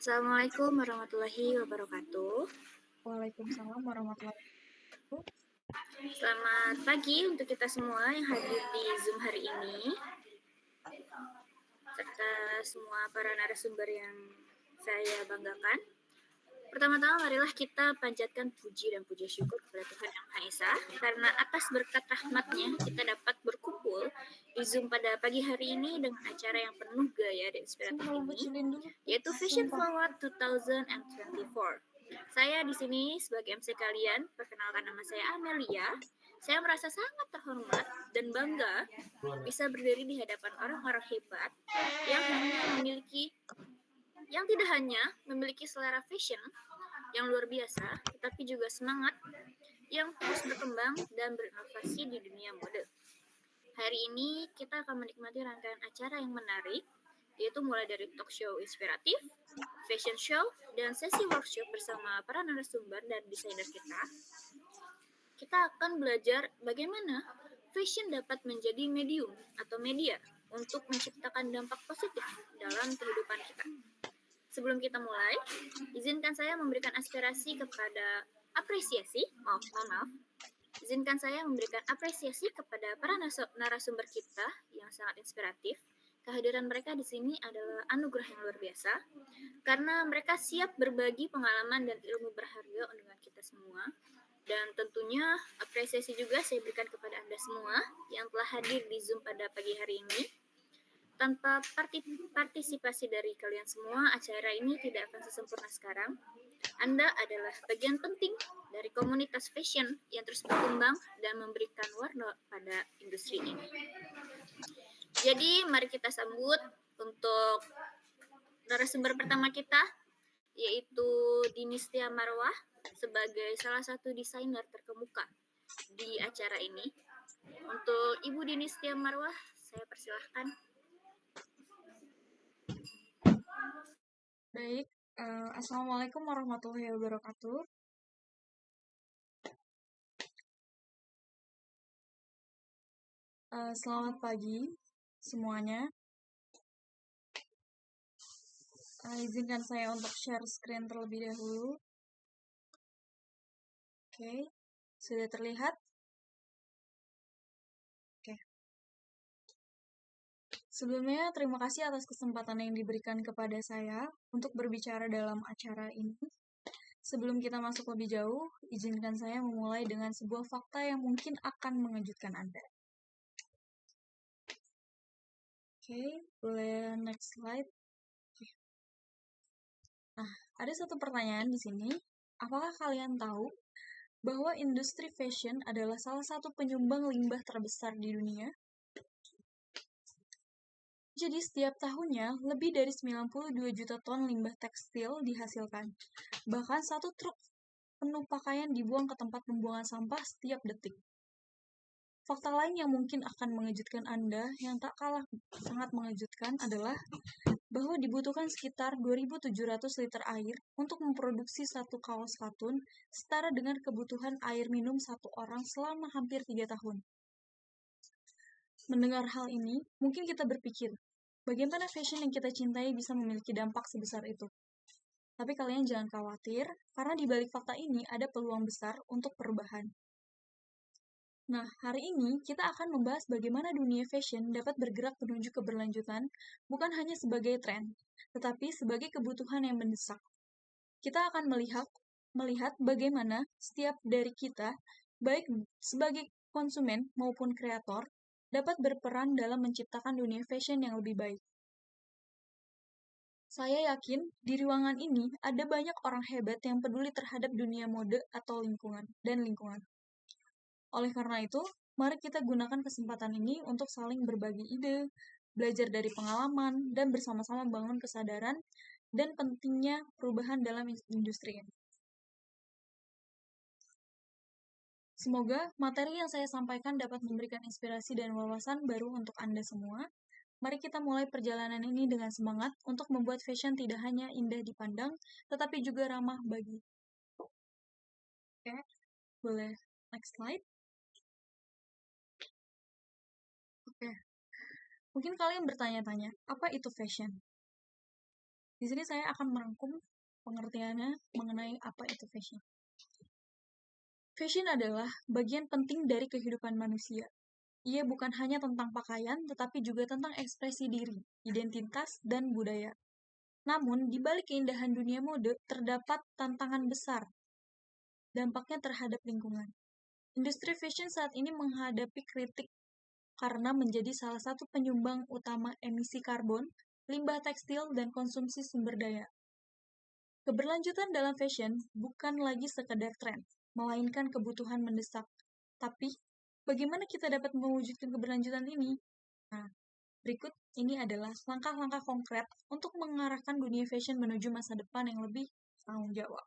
Assalamualaikum warahmatullahi wabarakatuh. Waalaikumsalam warahmatullahi wabarakatuh. Selamat pagi untuk kita semua yang hadir di Zoom hari ini, serta semua para narasumber yang saya banggakan. Pertama-tama marilah kita panjatkan puji dan puja syukur kepada Tuhan Yang Maha Esa, karena atas berkat rahmatnya kita dapat berkumpul di Zoom pada pagi hari ini dengan acara yang penuh gaya dan inspiratif ini, yaitu Fashion Forward 2024. Saya di sini sebagai MC kalian. Perkenalkan, nama saya Amelia. Saya merasa sangat terhormat dan bangga bisa berdiri di hadapan orang-orang hebat yang tidak hanya memiliki selera fashion yang luar biasa, tetapi juga semangat yang terus berkembang dan berinovasi di dunia mode. Hari ini kita akan menikmati rangkaian acara yang menarik, yaitu mulai dari talk show inspiratif, fashion show, dan sesi workshop bersama para narasumber dan desainer kita. Kita akan belajar bagaimana fashion dapat menjadi medium atau media untuk menciptakan dampak positif dalam kehidupan kita. Sebelum kita mulai, izinkan saya memberikan Izinkan saya memberikan apresiasi kepada para narasumber kita yang sangat inspiratif. Kehadiran mereka di sini adalah anugerah yang luar biasa, karena mereka siap berbagi pengalaman dan ilmu berharga dengan kita semua. Dan tentunya apresiasi juga saya berikan kepada Anda semua yang telah hadir di Zoom pada pagi hari ini. Tanpa partisipasi dari kalian semua, acara ini tidak akan sesempurna sekarang. Anda adalah bagian penting dari komunitas fashion yang terus berkembang dan memberikan warna pada industri ini. Jadi, mari kita sambut untuk narasumber pertama kita, yaitu Dinistia Marwah, sebagai salah satu desainer terkemuka di acara ini. Untuk Ibu Dinistia Marwah, saya persilahkan. Baik, Assalamualaikum warahmatullahi wabarakatuh. Selamat pagi semuanya. Izinkan saya untuk share screen terlebih dahulu. Oke, sudah terlihat? Oke. Sebelumnya, terima kasih atas kesempatan yang diberikan kepada saya untuk berbicara dalam acara ini. Sebelum kita masuk lebih jauh, izinkan saya memulai dengan sebuah fakta yang mungkin akan mengejutkan Anda. Oke, boleh next slide. Oke. Nah, ada satu pertanyaan di sini. Apakah kalian tahu bahwa industri fashion adalah salah satu penyumbang limbah terbesar di dunia? Jadi setiap tahunnya lebih dari 92 juta ton limbah tekstil dihasilkan. Bahkan satu truk penuh pakaian dibuang ke tempat pembuangan sampah setiap detik. Fakta lain yang mungkin akan mengejutkan Anda yang tak kalah sangat mengejutkan adalah bahwa dibutuhkan sekitar 2.700 liter air untuk memproduksi satu kaos katun, setara dengan kebutuhan air minum satu orang selama hampir 3 tahun. Mendengar hal ini, mungkin kita berpikir, bagaimana fashion yang kita cintai bisa memiliki dampak sebesar itu? Tapi kalian jangan khawatir, karena di balik fakta ini ada peluang besar untuk perubahan. Nah, hari ini kita akan membahas bagaimana dunia fashion dapat bergerak menuju keberlanjutan, bukan hanya sebagai tren, tetapi sebagai kebutuhan yang mendesak. Kita akan melihat bagaimana setiap dari kita, baik sebagai konsumen maupun kreator, dapat berperan dalam menciptakan dunia fashion yang lebih baik. Saya yakin di ruangan ini ada banyak orang hebat yang peduli terhadap dunia mode atau lingkungan. Oleh karena itu, mari kita gunakan kesempatan ini untuk saling berbagi ide, belajar dari pengalaman, dan bersama-sama bangun kesadaran dan pentingnya perubahan dalam industri ini. Semoga materi yang saya sampaikan dapat memberikan inspirasi dan wawasan baru untuk Anda semua. Mari kita mulai perjalanan ini dengan semangat untuk membuat fashion tidak hanya indah dipandang, tetapi juga ramah bagi. Oke, boleh next slide. Oke, mungkin kalian bertanya-tanya, apa itu fashion? Di sini saya akan merangkum pengertiannya mengenai apa itu fashion. Fashion adalah bagian penting dari kehidupan manusia. Ia bukan hanya tentang pakaian, tetapi juga tentang ekspresi diri, identitas, dan budaya. Namun, di balik keindahan dunia mode, terdapat tantangan besar dampaknya terhadap lingkungan. Industri fashion saat ini menghadapi kritik karena menjadi salah satu penyumbang utama emisi karbon, limbah tekstil, dan konsumsi sumber daya. Keberlanjutan dalam fashion bukan lagi sekedar tren, melainkan kebutuhan mendesak. Tapi, bagaimana kita dapat mewujudkan keberlanjutan ini? Nah, berikut ini adalah langkah-langkah konkret untuk mengarahkan dunia fashion menuju masa depan yang lebih tanggung jawab.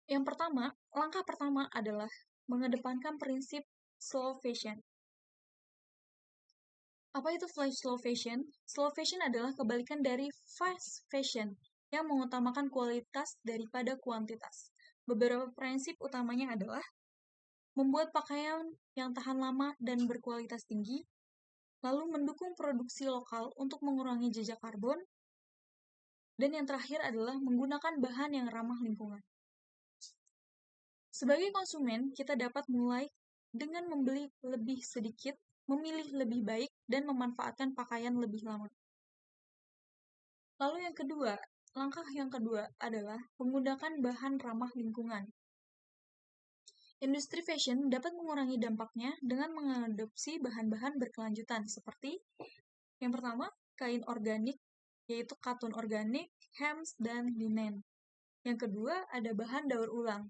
Langkah pertama adalah mengedepankan prinsip slow fashion. Apa itu slow fashion? Slow fashion adalah kebalikan dari fast fashion yang mengutamakan kualitas daripada kuantitas. Beberapa prinsip utamanya adalah membuat pakaian yang tahan lama dan berkualitas tinggi, lalu mendukung produksi lokal untuk mengurangi jejak karbon, dan yang terakhir adalah menggunakan bahan yang ramah lingkungan. Sebagai konsumen, kita dapat mulai dengan membeli lebih sedikit, memilih lebih baik, dan memanfaatkan pakaian lebih lama. Lalu langkah yang kedua adalah menggunakan bahan ramah lingkungan. Industri fashion dapat mengurangi dampaknya dengan mengadopsi bahan-bahan berkelanjutan seperti yang pertama, kain organik, yaitu katun organik, hems, dan linen. Yang kedua, ada bahan daur ulang,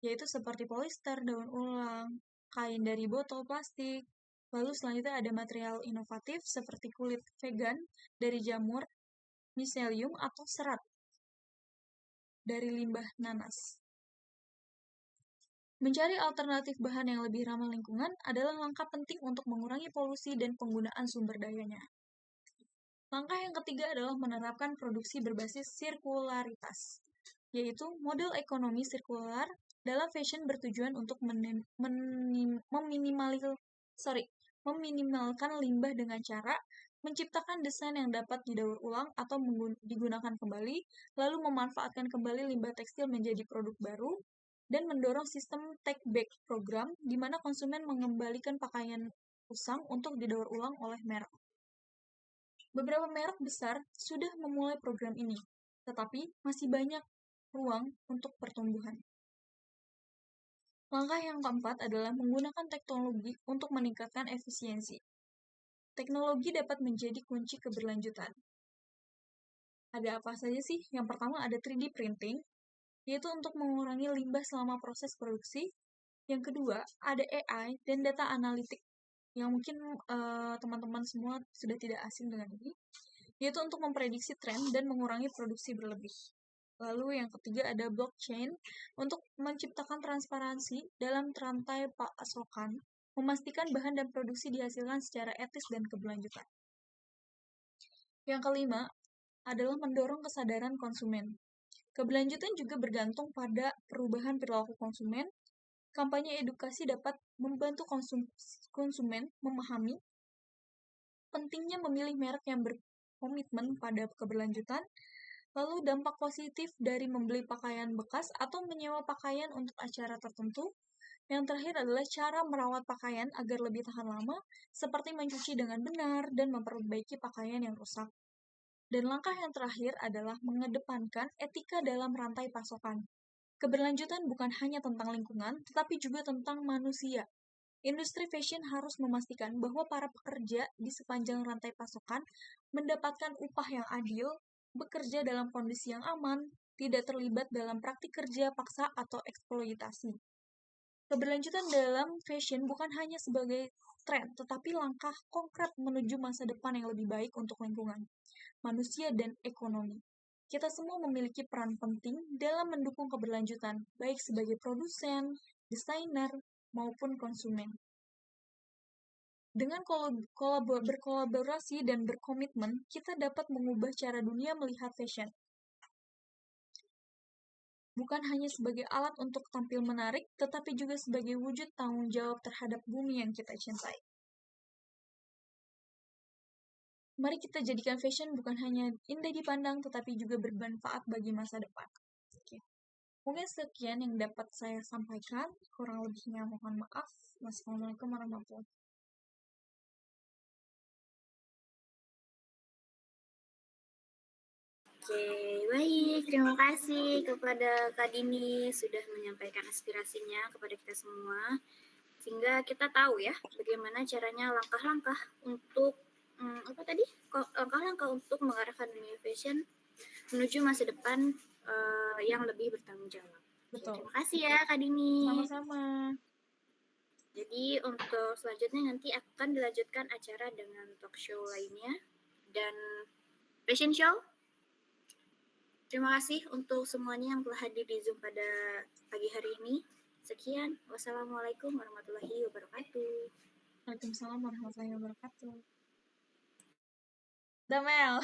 yaitu seperti polyester, daur ulang, kain dari botol plastik. Lalu selanjutnya ada material inovatif seperti kulit vegan dari jamur, miselium, atau serat dari limbah nanas. Mencari alternatif bahan yang lebih ramah lingkungan adalah langkah penting untuk mengurangi polusi dan penggunaan sumber dayanya. Langkah yang ketiga adalah menerapkan produksi berbasis sirkularitas, yaitu model ekonomi sirkular dalam fashion bertujuan untuk meminimalkan limbah dengan cara menciptakan desain yang dapat didaur ulang atau digunakan kembali, lalu memanfaatkan kembali limbah tekstil menjadi produk baru, dan mendorong sistem take-back program di mana konsumen mengembalikan pakaian usang untuk didaur ulang oleh merek. Beberapa merek besar sudah memulai program ini, tetapi masih banyak ruang untuk pertumbuhan. Langkah yang keempat adalah menggunakan teknologi untuk meningkatkan efisiensi. Teknologi dapat menjadi kunci keberlanjutan. Ada apa saja sih? Yang pertama ada 3D printing, yaitu untuk mengurangi limbah selama proses produksi. Yang kedua, ada AI dan data analitik, yang mungkin teman-teman semua sudah tidak asing dengan ini, yaitu untuk memprediksi tren dan mengurangi produksi berlebih. Lalu yang ketiga ada blockchain untuk menciptakan transparansi dalam rantai pasokan, memastikan bahan dan produksi dihasilkan secara etis dan keberlanjutan. Yang kelima adalah mendorong kesadaran konsumen. Keberlanjutan juga bergantung pada perubahan perilaku konsumen. Kampanye edukasi dapat membantu konsumen memahami pentingnya memilih merek yang berkomitmen pada keberlanjutan. Lalu dampak positif dari membeli pakaian bekas atau menyewa pakaian untuk acara tertentu. Yang terakhir adalah cara merawat pakaian agar lebih tahan lama, seperti mencuci dengan benar dan memperbaiki pakaian yang rusak. Dan langkah yang terakhir adalah mengedepankan etika dalam rantai pasokan. Keberlanjutan bukan hanya tentang lingkungan, tetapi juga tentang manusia. Industri fashion harus memastikan bahwa para pekerja di sepanjang rantai pasokan mendapatkan upah yang adil, bekerja dalam kondisi yang aman, tidak terlibat dalam praktik kerja paksa atau eksploitasi. Keberlanjutan dalam fashion bukan hanya sebagai tren, tetapi langkah konkret menuju masa depan yang lebih baik untuk lingkungan, manusia, dan ekonomi. Kita semua memiliki peran penting dalam mendukung keberlanjutan, baik sebagai produsen, desainer, maupun konsumen. Dengan berkolaborasi dan berkomitmen, kita dapat mengubah cara dunia melihat fashion. Bukan hanya sebagai alat untuk tampil menarik, tetapi juga sebagai wujud tanggung jawab terhadap bumi yang kita cintai. Mari kita jadikan fashion bukan hanya indah dipandang, tetapi juga bermanfaat bagi masa depan. Oke. Mungkin sekian yang dapat saya sampaikan. Kurang lebihnya mohon maaf. Wassalamualaikum warahmatullahi wabarakatuh. Oke, baik. Terima kasih kepada Kak Dini sudah menyampaikan aspirasinya kepada kita semua. Sehingga kita tahu ya bagaimana caranya langkah-langkah untuk langkah-langkah untuk mengarahkan dunia fashion menuju masa depan yang lebih bertanggung jawab. Oke, Betul. terima kasih ya Kak Dini. Sama-sama. Jadi untuk selanjutnya nanti akan dilanjutkan acara dengan talk show lainnya dan fashion show. Terima kasih untuk semuanya yang telah hadir di Zoom pada pagi hari ini. Sekian, wassalamualaikum warahmatullahi wabarakatuh. Waalaikumsalam warahmatullahi wabarakatuh. Damel.